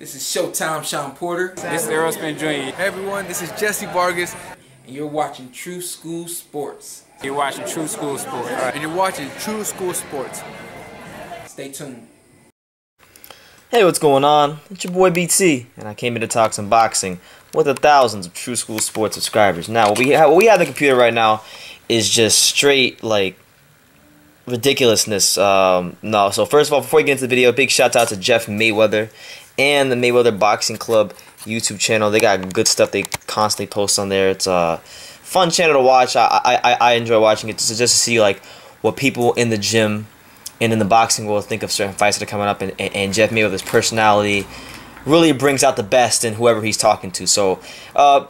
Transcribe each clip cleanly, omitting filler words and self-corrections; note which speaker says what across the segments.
Speaker 1: This is Showtime Sean Porter.
Speaker 2: This is Aerosmith Jr.
Speaker 3: Hey everyone, this is Jesse Vargas.
Speaker 1: And you're watching True School Sports.
Speaker 2: You're watching True School Sports.
Speaker 3: And you're watching True School Sports.
Speaker 1: Stay tuned.
Speaker 4: Hey, what's going on? It's your boy BT, and I came here to talk some boxing with the thousands of True School Sports subscribers. Now, what we have on the computer right now is just straight, like, ridiculousness. So first of all, before we get into the video, big shout out to Jeff Mayweather and the Mayweather Boxing Club YouTube channel. They got good stuff they constantly post on there. It's a fun channel to watch. I enjoy watching it just to see like what people in the gym and in the boxing world think of certain fights that are coming up, and Jeff Mayweather's personality really brings out the best in whoever he's talking to. So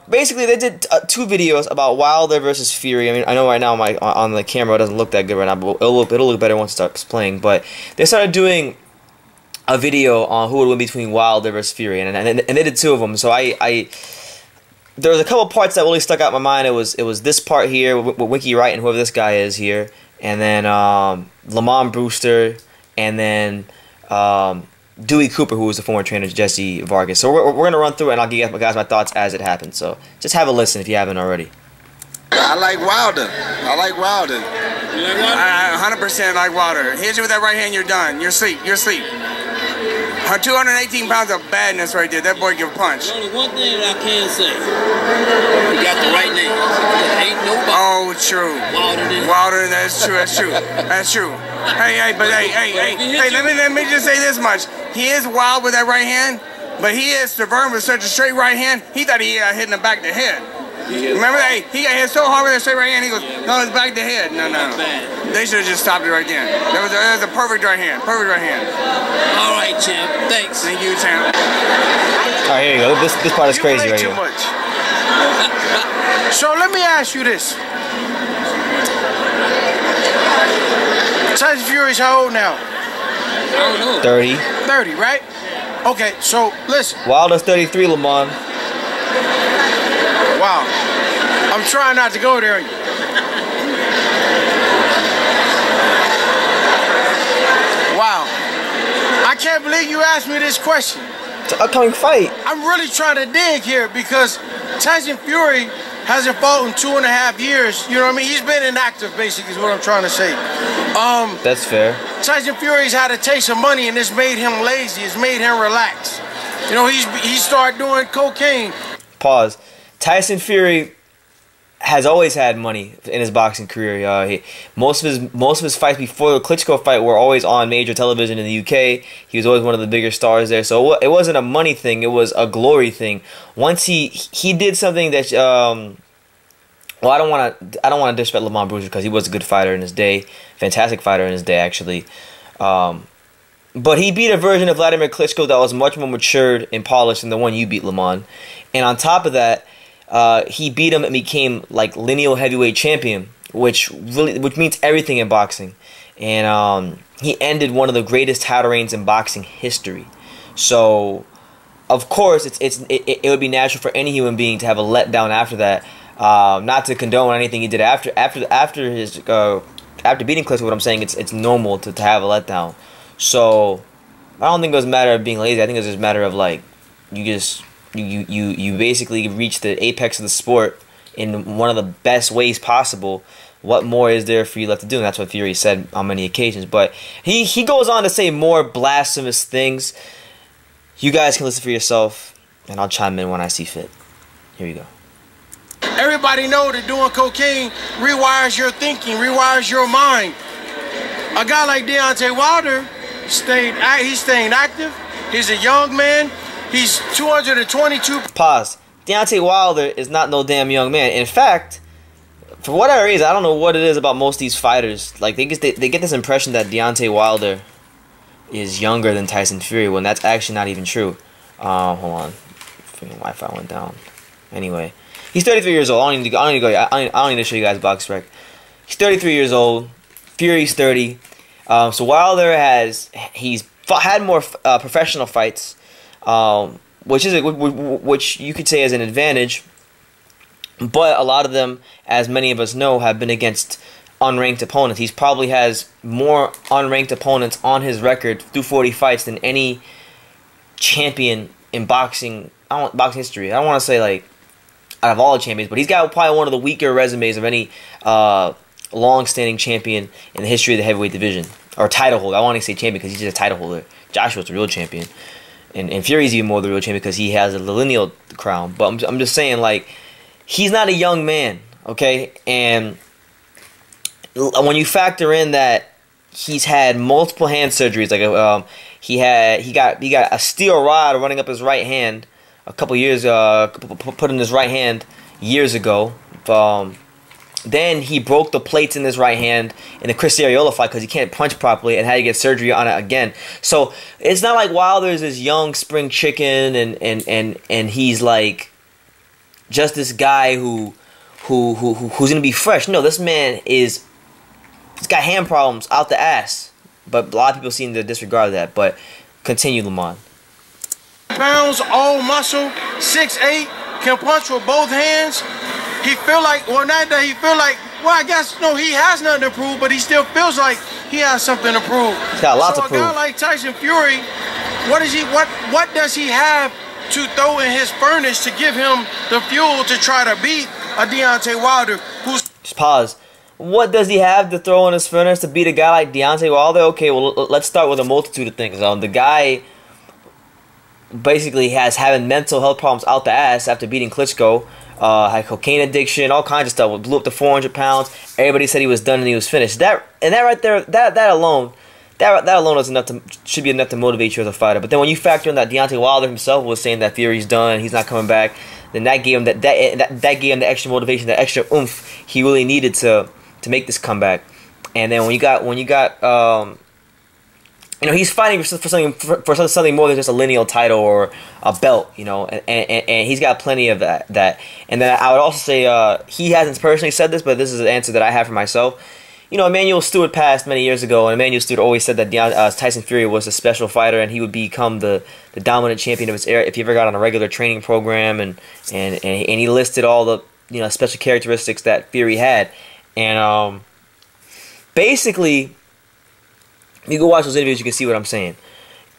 Speaker 4: basically they did 2 videos about Wilder versus Fury. I mean, I know right now on the camera it doesn't look that good right now, but it'll look better once it starts playing. But they started doing a video on who would win between Wilder versus Fury, and they did 2 of them. So there was a couple parts that really stuck out in my mind. It was this part here with Winky Wright and whoever this guy is here, and then Lamont Brewster, and then Dooley Cooper, who was the former trainer Jesse Vargas. So we're gonna run through it, and I'll give you guys my thoughts as it happens. So just have a listen if you haven't already.
Speaker 5: I like Wilder. I like Wilder.
Speaker 2: You like Wilder?
Speaker 5: I 100% like Wilder. Hit you with that right hand, you're done. You're asleep. You're asleep. 218 pounds of badness right there. That boy give a punch.
Speaker 6: There's only one thing that I can say. You got the right name. There ain't nobody.
Speaker 5: Oh, true. Wilder, that's true. That's true. That's true. Hey, let me just say this much. He is wild with that right hand, but he is stubborn with such a straight right hand. He thought he hit in the back of the head. Remember that? He got hit so hard with that straight right hand, he goes, no, it's back of the head. No. They should have just stopped it right then. That was a perfect right hand. Perfect right hand.
Speaker 6: All right, champ. Thanks.
Speaker 5: Thank you, champ.
Speaker 4: All right, here you go. This part is crazy right here.
Speaker 7: Too much. So let me ask you this. Tyson Fury's how old now?
Speaker 6: I don't know.
Speaker 4: 30.
Speaker 7: 30, right? Okay, so listen.
Speaker 4: Wilder's 33, Lamont.
Speaker 7: Wow. I'm trying not to go there. Wow. I can't believe you asked me this question.
Speaker 4: It's an upcoming fight.
Speaker 7: I'm really trying to dig here because Tyson Fury hasn't fought in 2.5 years. You know what I mean? He's been inactive, basically, is what I'm trying to say.
Speaker 4: That's fair.
Speaker 7: Tyson Fury's had a taste of money, and it's made him lazy. It's made him relax. You know, he started doing cocaine.
Speaker 4: Pause. Tyson Fury has always had money in his boxing career. Most of his fights before the Klitschko fight were always on major television in the UK. He was always one of the bigger stars there. So it wasn't a money thing; it was a glory thing. Once he did something that well, I don't want to disrespect Lamont Brewster because he was a good fighter in his day, fantastic fighter in his day actually. But he beat a version of Vladimir Klitschko that was much more matured and polished than the one you beat, Lamont. And on top of that, he beat him and became like lineal heavyweight champion, which means everything in boxing. And he ended one of the greatest title reigns in boxing history. So, of course, it would be natural for any human being to have a letdown after that. Not to condone anything he did after beating Klitschko. What I'm saying, it's normal to have a letdown. So, I don't think it was a matter of being lazy. I think it was just a matter of like you basically reach the apex of the sport in one of the best ways possible. What more is there for you left to do? And that's what Fury said on many occasions. But he goes on to say more blasphemous things. You guys can listen for yourself, and I'll chime in when I see fit. Here you go.
Speaker 7: Everybody know that doing cocaine rewires your thinking, rewires your mind. A guy like Deontay Wilder, he's staying active. He's a young man. He's 222.
Speaker 4: Pause. Deontay Wilder is not no damn young man. In fact, for whatever reason, I don't know what it is about most of these fighters. Like they get this impression that Deontay Wilder is younger than Tyson Fury when that's actually not even true. Hold on, freaking Wi-Fi went down. Anyway, he's 33 years old. I don't need to show you guys box rec. He's 33 years old. Fury's 30. So Wilder he's had more professional fights, which you could say is an advantage. But a lot of them, as many of us know, have been against unranked opponents. He probably has more unranked opponents on his record through 40 fights than any champion in boxing. Boxing history. I don't want to say like out of all the champions, but he's got probably one of the weaker resumes of any long-standing champion in the history of the heavyweight division, or title holder. I don't want to say champion because he's just a title holder. Joshua's the real champion, and Fury's even more the real champion because he has a lineal crown. But I'm just saying, like, he's not a young man, okay? And when you factor in that he's had multiple hand surgeries, like he got a steel rod running up his right hand a couple years, put in his right hand years ago. Then he broke the plates in his right hand in the Chris Arreola fight because he can't punch properly and had to get surgery on it again. So it's not like Wilder's this young spring chicken and he's like just this guy who's gonna be fresh. No, this man he's got hand problems out the ass. But a lot of people seem to disregard that. But continue, Lamont.
Speaker 7: Pounds, all muscle, 6'8", can punch with both hands. He feel like, well, not that he feel like, well, I guess, no, he has nothing to prove, but he still feels like he has something to prove.
Speaker 4: He's got a lot to prove.
Speaker 7: So a guy like Tyson Fury, what does he have to throw in his furnace to give him the fuel to try to beat a Deontay Wilder who's...
Speaker 4: Just pause. What does he have to throw in his furnace to beat a guy like Deontay Wilder? Okay, well, let's start with a multitude of things. The guy basically having mental health problems out the ass after beating Klitschko. Had cocaine addiction, all kinds of stuff. Blew up to 400 pounds. Everybody said he was done and he was finished. That right there, that alone is enough should be enough to motivate you as a fighter. But then when you factor in that Deontay Wilder himself was saying that Fury's done, he's not coming back, then that gave him that gave him the extra motivation, the extra oomph he really needed to make this comeback. And then when you got he's fighting for something more than just a lineal title or a belt, and he's got plenty of that. And then I would also say he hasn't personally said this, but this is an answer that I have for myself. Emmanuel Stewart passed many years ago, and Emmanuel Stewart always said that Tyson Fury was a special fighter, and he would become the dominant champion of his era if he ever got on a regular training program, and he listed all the special characteristics that Fury had, and basically. You go watch those interviews, you can see what I'm saying.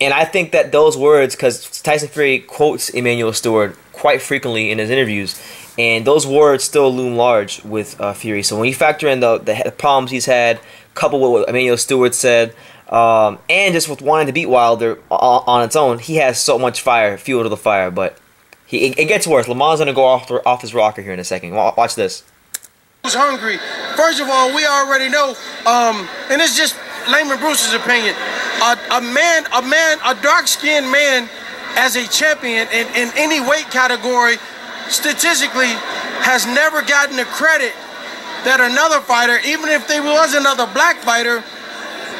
Speaker 4: And I think that those words, because Tyson Fury quotes Emmanuel Stewart quite frequently in his interviews, and those words still loom large with Fury. So when you factor in the problems he's had, coupled with what Emmanuel Stewart said, and just with wanting to beat Wilder on its own, he has so much fuel to the fire. But it gets worse. Lamont's going to go off his rocker here in a second. Watch this.
Speaker 7: Who's hungry? First of all, we already know, and it's just Lamont Brewster's opinion. A dark-skinned man as a champion in any weight category, statistically, has never gotten the credit that another fighter, even if there was another black fighter,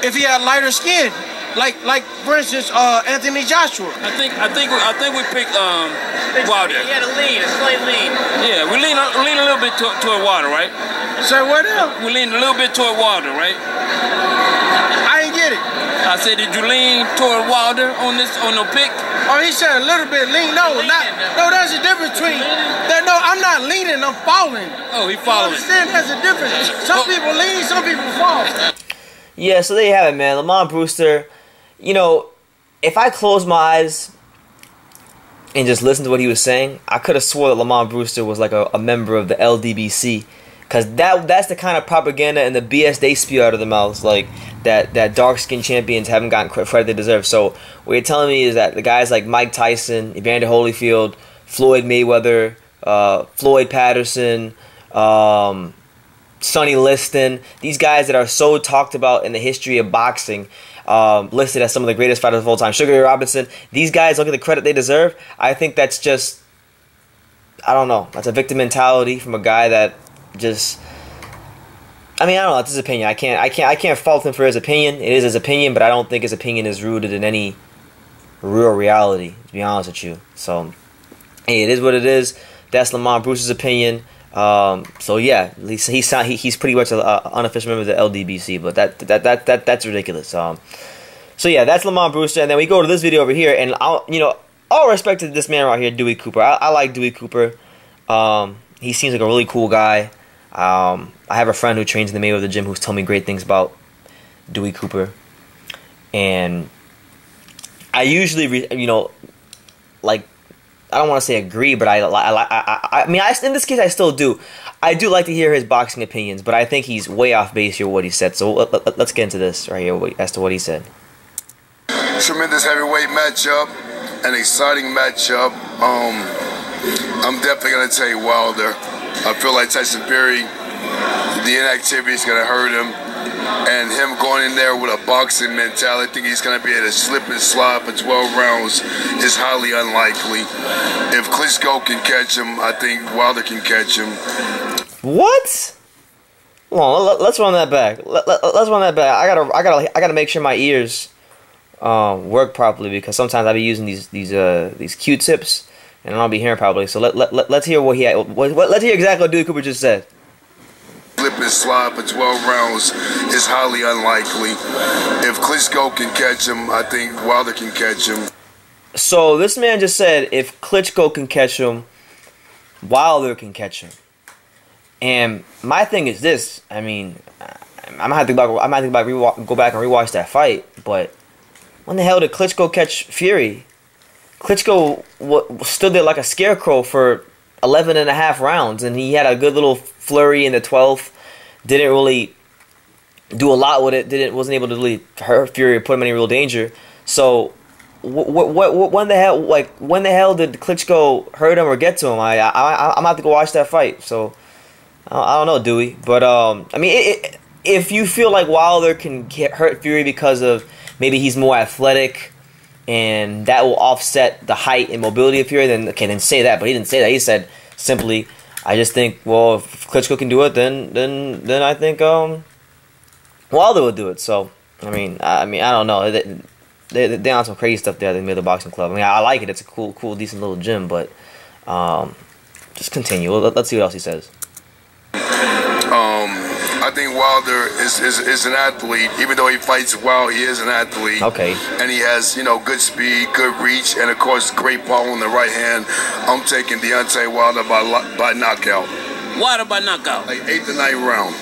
Speaker 7: if he had lighter skin, like for instance, Anthony Joshua.
Speaker 6: I think we picked Wilder.
Speaker 8: He had a slight lean.
Speaker 6: Yeah, we lean a little bit toward Wilder, right?
Speaker 7: So what else?
Speaker 6: We lean a little bit toward Wilder, right?
Speaker 7: I ain't get it.
Speaker 6: I said, did you lean toward Wilder on the pick?
Speaker 7: Oh, he said a little bit lean. No, there's a difference between that. No, I'm not leaning. I'm falling.
Speaker 6: Oh, he falling.
Speaker 7: You understand? There's a difference. Some people lean, some people fall.
Speaker 4: Yeah, so there you have it, man. Lamont Brewster. If I close my eyes and just listen to what he was saying, I could have swore that Lamont Brewster was like a member of the LDBC. Because that's the kind of propaganda and the BS they spew out of their mouths, like that dark-skinned champions haven't gotten credit they deserve. So what you're telling me is that the guys like Mike Tyson, Evander Holyfield, Floyd Mayweather, Floyd Patterson, Sonny Liston, these guys that are so talked about in the history of boxing, listed as some of the greatest fighters of all time, Sugar Ray Robinson, these guys don't get the credit they deserve. I think that's just, I don't know, that's a victim mentality from a guy that just, I don't know, that's his opinion. I can't fault him for his opinion. It is his opinion, but I don't think his opinion is rooted in any real reality, to be honest with you. So, hey, it is what it is. That's Lamont Brewster's opinion. So yeah, at least he's pretty much an unofficial member of the LDBC, but that's ridiculous. So yeah, that's Lamont Brewster, and then we go to this video over here, and all respect to this man right here, Dooley Cooper. I like Dooley Cooper. He seems like a really cool guy. I have a friend who trains in the Mayweather gym who's told me great things about Dooley Cooper, and I usually like, I don't want to say agree, but I mean, in this case, I still do. I do like to hear his boxing opinions, but I think he's way off base here what he said. So let's get into this right here as to what he said.
Speaker 8: Tremendous heavyweight matchup, an exciting matchup. I'm definitely gonna take Wilder. I feel like Tyson Fury, the inactivity is gonna hurt him, and him going in there with a boxing mentality, I think he's gonna be able to slip and slide for 12 rounds is highly unlikely. If Klitschko can catch him, I think Wilder can catch him.
Speaker 4: What? Hold on, let's run that back. Let's run that back. I gotta make sure my ears work properly, because sometimes I be using these Q-tips and I don't be hearing properly. So let's hear what he had. Let's hear exactly what Dooley Cooper just said.
Speaker 8: Slip and slide for 12 rounds is highly unlikely. If Klitschko can catch him, I think Wilder can catch him. So
Speaker 4: this man just said if Klitschko can catch him, Wilder can catch him. And my thing is this. I mean, I might have to go back and rewatch that fight. But when the hell did Klitschko catch Fury? Klitschko stood there like a scarecrow for 11 and a half rounds, and he had a good little flurry in the 12th. Didn't really do a lot with it. Wasn't able to really hurt Fury or put him in any real danger. So when the hell did Klitschko hurt him or get to him? I'm gonna have to go watch that fight. So I don't know, Dewey. But I mean, if you feel like Wilder can hurt Fury because of maybe he's more athletic, and that will offset the height and mobility of Fury, then okay, then say that. But he didn't say that. He said simply, I just think, well, if Klitschko can do it, then I think Wilder will do it. So I mean, I don't know. They on some crazy stuff there. They made the boxing club. I mean, I like it. It's a cool, decent little gym. But just continue. Let's see what else he says.
Speaker 8: I think Wilder is an athlete. Even though he fights well, he is an athlete.
Speaker 4: Okay.
Speaker 8: And he has, good speed, good reach, and of course, great power on the right hand. I'm taking Deontay Wilder by knockout.
Speaker 6: Wilder by knockout.
Speaker 8: Like 8th or 9th round.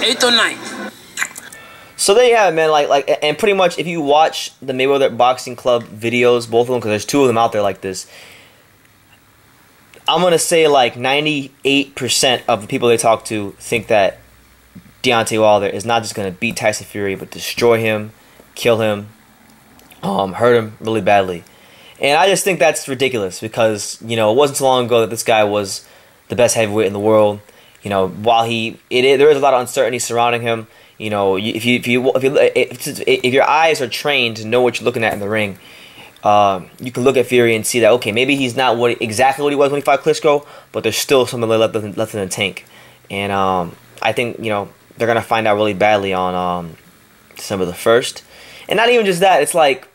Speaker 6: 8th or 9th.
Speaker 4: So there you have it, man. And pretty much, if you watch the Mayweather Boxing Club videos, both of them, because there's 2 of them out there like this, I'm gonna say like 98% of the people they talk to think that Deontay Wilder is not just going to beat Tyson Fury, but destroy him, kill him, hurt him really badly. And I just think that's ridiculous, because, it wasn't so long ago that this guy was the best heavyweight in the world. While there is a lot of uncertainty surrounding him. If your eyes are trained to know what you're looking at in the ring, you can look at Fury and see that, okay, maybe he's not exactly what he was when he fought Klitschko, but there's still something left in the tank. And I think, they're going to find out really badly on December the 1st. And not even just that, it's like,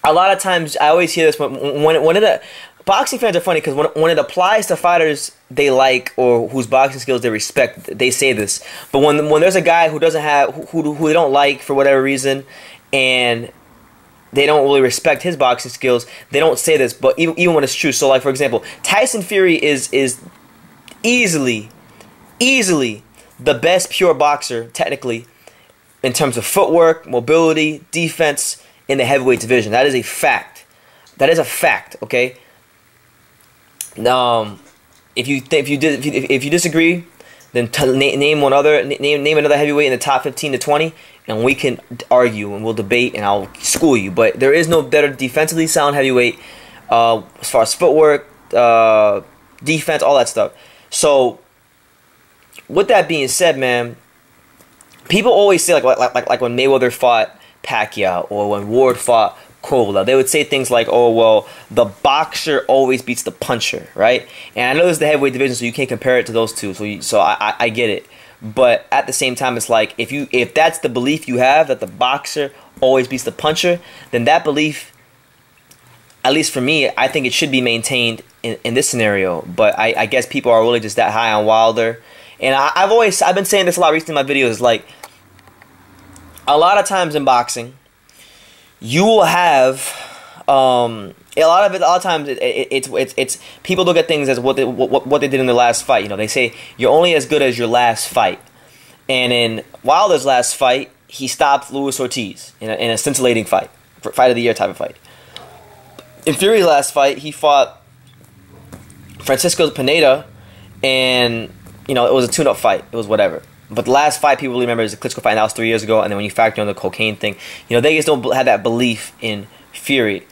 Speaker 4: a lot of times, I always hear this, boxing fans are funny, because when it applies to fighters they like, or whose boxing skills they respect, they say this. But when there's a guy who doesn't have, who they don't like for whatever reason, and they don't really respect his boxing skills, they don't say this, but even when it's true. So, like, for example, Tyson Fury is easily the best pure boxer, technically, in terms of footwork, mobility, defense in the heavyweight division. That is a fact. That is a fact. Okay. If you disagree, then name another heavyweight in the top 15 to 20, and we can argue and we'll debate and I'll school you. But there is no better defensively sound heavyweight as far as footwork, defense, all that stuff. So, with that being said, man, people always say like when Mayweather fought Pacquiao or when Ward fought Kovalev, they would say things like, "Oh well, the boxer always beats the puncher," right? And I know this is the heavyweight division, so you can't compare it to those two. So I get it, but at the same time, it's like if that's the belief you have, that the boxer always beats the puncher, then that belief, at least for me, I think it should be maintained in this scenario. But I guess people are really just that high on Wilder. And I've been saying this a lot recently in my videos. Like, a lot of times in boxing, you will have a lot of times it's people look at things as what they did in their last fight. They say you're only as good as your last fight. And in Wilder's last fight, he stopped Luis Ortiz in a scintillating fight of the year type of fight. in Fury's last fight, he fought Francisco Pineda, and you know, it was a tune-up fight. It was whatever. But the last fight people really remember is the Klitschko fight, and that was 3 years ago. And then when you factor in the cocaine thing, you know, they just don't have that belief in Fury.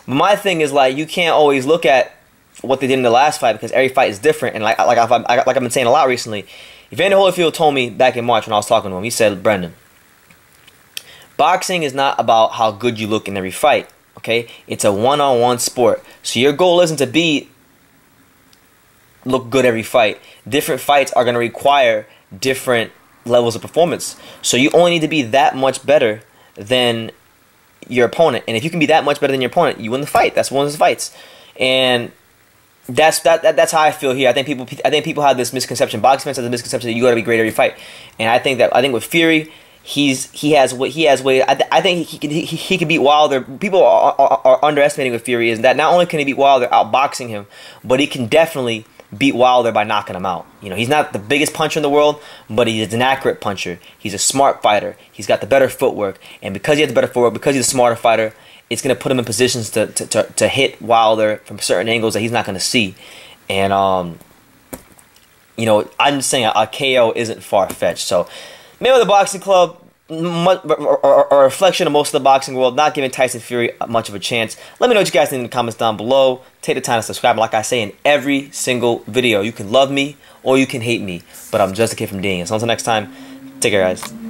Speaker 4: But my thing is, like, you can't always look at what they did in the last fight because every fight is different. And like I've been saying a lot recently, Evander Holyfield told me back in March when I was talking to him, he said, Brendan, boxing is not about how good you look in every fight. Okay, it's a one-on-one sport. So your goal isn't to look good every fight. Different fights are going to require different levels of performance. So you only need to be that much better than your opponent. And if you can be that much better than your opponent, you win the fight. That's one of the fights. And that's how I feel here. I think people have this misconception. Boxing fans have the misconception that you got to be great every fight. And I think with Fury, he has way. I think he can beat Wilder. People are underestimating what Fury is. That not only can he beat Wilder outboxing him, but he can definitely beat Wilder by knocking him out. You know, he's not the biggest puncher in the world, but he's an accurate puncher. He's a smart fighter. He's got the better footwork, and because he has the better footwork, because he's a smarter fighter, it's going to put him in positions to hit Wilder from certain angles that he's not going to see. And you know, I'm just saying a KO isn't far-fetched. So, Mayweather Boxing Club, a reflection of most of the boxing world, not giving Tyson Fury much of a chance. Let me know what you guys think in the comments down below. Take the time to subscribe. Like I say in every single video, you can love me or you can hate me, but I'm just a kid from Dean. So until next time, take care, guys.